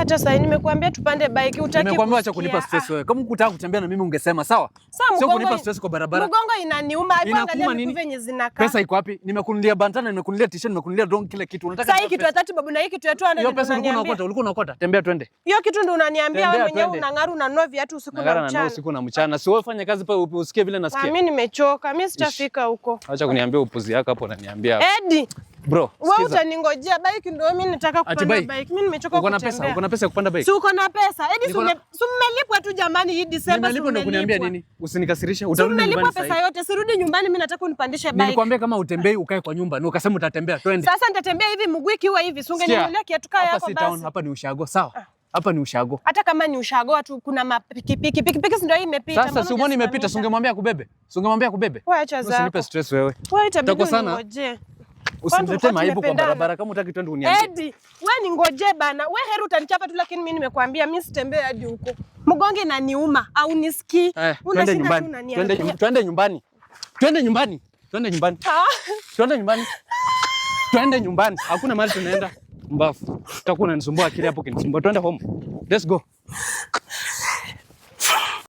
Hata sasa nimekuambia tupande bike, utaki. Nimekuambia acha kunipa stress wewe. Kama ukutaka kutembea na mimi ungesema sawa. Sio kunipa stress kwa barabara. Mgongo inaniuma, hebu angalia vitu venye zinakaa. Pesa iko wapi? Nimekunulia bandana, nimekunulia t-shirt, nimekunulia drone, kile kitu. Unataka sasa hii kitu ya 30 babu na hii kitu ya 200. Hiyo pesa ulikuwa unaokota. Tembea twende. Hiyo kitu ndio unaniambia wewe mwenyewe unang'aru unanunua viatu usiku na mchana. Ng'ara na usiku na mchana. Si wewe fanya kazi pale usikie vile nasikia. Mimi nimechoka. Mimi sitafika huko. Acha kuniambia upuzi yako hapo unaniambia. Eddie. Bro, wewe utaningojea bike ndio mimi nataka kupanda bike. Mimi nimechoka kutembea. Uko na pesa ya kupanda bike? Si uko na pesa. Eddie mmelipwa tu jamani hii December. Nimelipwa ndio kuniambia nini? Usinikasirishe. Utarudi nyumbani sasa. Nimelipwa pesa yote. Sirudi nyumbani, mimi nataka unipandishe bike. Nilikwambia kama utembei ukae kwa nyumba. Ni ukasema utatembea. Twende. Sasa nitatembea hivi mguu ikiwa hivi. Si ungeninunulia kiatu kaya hapo basi. Hapa ni ushago, sawa? Hapa ni ushago. Hata kama ni ushago tu kuna mapikipiki. Pikipiki ndio hii imepita. Sasa si umeona imepita, ungemwambia kubebe. Ungemwambia kubebe. Wewe acha zako. Usinipe stress wewe. Wewe itabidi ungoje. Usiniletee maibu kwa barabara kama hutaki twende uniambie. Eddie, wewe ni ngoje bana. Wewe heri utanichapa tu lakini mimi nimekwambia mimi sitembee hadi huko. Mgongo inaniuma au nisikii. Twende nyumbani. Twende nyumbani. Twende nyumbani. Twende nyumbani. Twende nyumbani. Twende nyumbani. Hakuna mahali tunaenda. Mbafu. Utakuwa unanisumbua akili hapo kinisumbua. Twende home. Let's go.